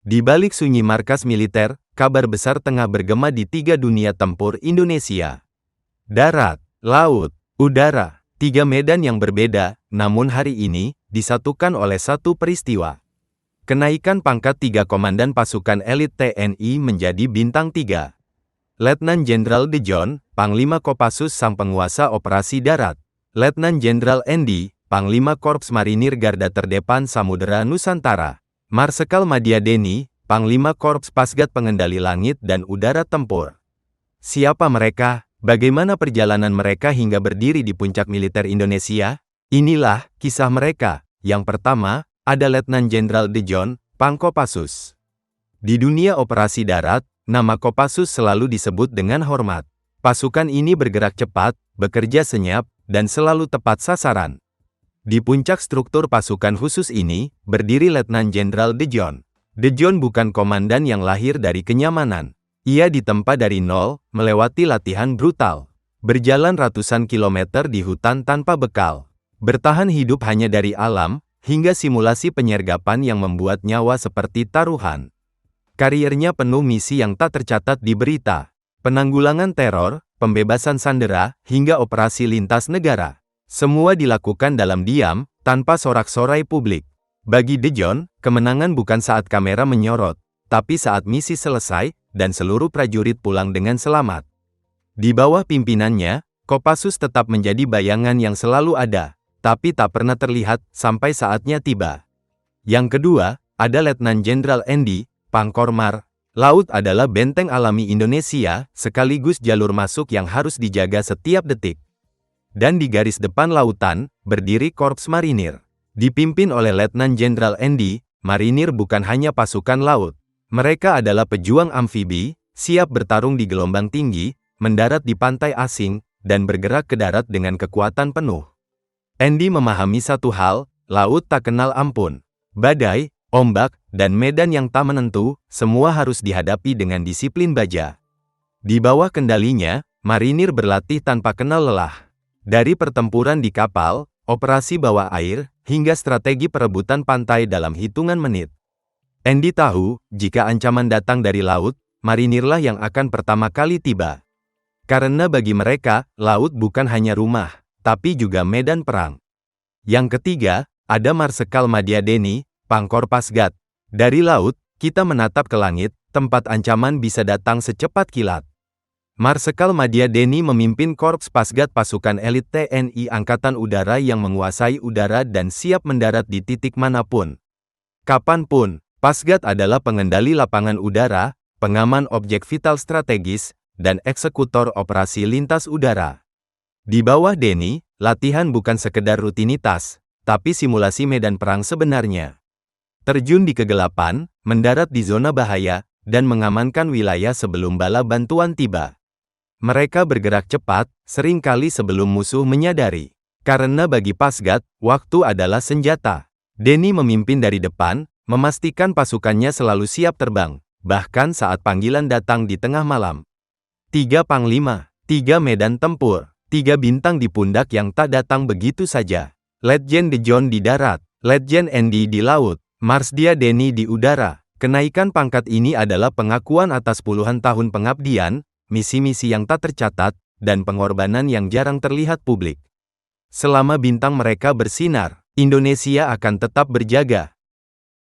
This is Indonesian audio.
Di balik sunyi markas militer, kabar besar tengah bergema di 3 dunia tempur Indonesia. Darat, laut, udara, 3 medan yang berbeda, namun hari ini, disatukan oleh satu peristiwa. Kenaikan pangkat 3 komandan pasukan elit TNI menjadi bintang 3. Letnan Jenderal Dejon, Panglima Kopassus sang penguasa operasi darat. Letnan Jenderal Endi, Panglima Korps Marinir Garda Terdepan Samudera Nusantara. Marsekal Madya Deni, Panglima Korps Pasgat Pengendali Langit dan Udara Tempur. Siapa mereka? Bagaimana perjalanan mereka hingga berdiri di puncak militer Indonesia? Inilah kisah mereka. Yang pertama, ada Letnan Jenderal Dejon, Pangkopassus. Di dunia operasi darat, nama Kopassus selalu disebut dengan hormat. Pasukan ini bergerak cepat, bekerja senyap, dan selalu tepat sasaran. Di puncak struktur pasukan khusus ini, berdiri Letnan Jenderal Dejon. Dejon bukan komandan yang lahir dari kenyamanan. Ia ditempa dari nol, melewati latihan brutal. Berjalan ratusan kilometer di hutan tanpa bekal. Bertahan hidup hanya dari alam, hingga simulasi penyergapan yang membuat nyawa seperti taruhan. Kariernya penuh misi yang tak tercatat di berita. Penanggulangan teror, pembebasan sandera, hingga operasi lintas negara. Semua dilakukan dalam diam, tanpa sorak-sorai publik. Bagi Dejon, kemenangan bukan saat kamera menyorot, tapi saat misi selesai, dan seluruh prajurit pulang dengan selamat. Di bawah pimpinannya, Kopassus tetap menjadi bayangan yang selalu ada, tapi tak pernah terlihat sampai saatnya tiba. Yang kedua, ada Letnan Jenderal Endi, Pangkormar. Laut adalah benteng alami Indonesia, sekaligus jalur masuk yang harus dijaga setiap detik. Dan di garis depan lautan, berdiri Korps Marinir. Dipimpin oleh Letnan Jenderal Endi, Marinir bukan hanya pasukan laut. Mereka adalah pejuang amfibi, siap bertarung di gelombang tinggi, mendarat di pantai asing, dan bergerak ke darat dengan kekuatan penuh. Endi memahami satu hal, laut tak kenal ampun. Badai, ombak, dan medan yang tak menentu, semua harus dihadapi dengan disiplin baja. Di bawah kendalinya, Marinir berlatih tanpa kenal lelah. Dari pertempuran di kapal, operasi bawah air, hingga strategi perebutan pantai dalam hitungan menit. Endi tahu, jika ancaman datang dari laut, marinirlah yang akan pertama kali tiba. Karena bagi mereka, laut bukan hanya rumah, tapi juga medan perang. Yang ketiga, ada Marsekal Madya Deni, Pangkor Pasgat. Dari laut, kita menatap ke langit, tempat ancaman bisa datang secepat kilat. Marsekal Madya Deni memimpin Korps Pasgat pasukan elit TNI Angkatan Udara yang menguasai udara dan siap mendarat di titik manapun. Kapanpun, Pasgat adalah pengendali lapangan udara, pengaman objek vital strategis, dan eksekutor operasi lintas udara. Di bawah Deni, latihan bukan sekedar rutinitas, tapi simulasi medan perang sebenarnya. Terjun di kegelapan, mendarat di zona bahaya, dan mengamankan wilayah sebelum bala bantuan tiba. Mereka bergerak cepat, seringkali sebelum musuh menyadari. Karena bagi Pasgat, waktu adalah senjata. Deni memimpin dari depan, memastikan pasukannya selalu siap terbang, bahkan saat panggilan datang di tengah malam. 3 panglima, 3 medan tempur, 3 bintang di pundak yang tak datang begitu saja. Letjen Dejon di darat, Letjen Endi di laut, Marsdia Deni di udara. Kenaikan pangkat ini adalah pengakuan atas puluhan tahun pengabdian, misi-misi yang tak tercatat, dan pengorbanan yang jarang terlihat publik. Selama bintang mereka bersinar, Indonesia akan tetap berjaga.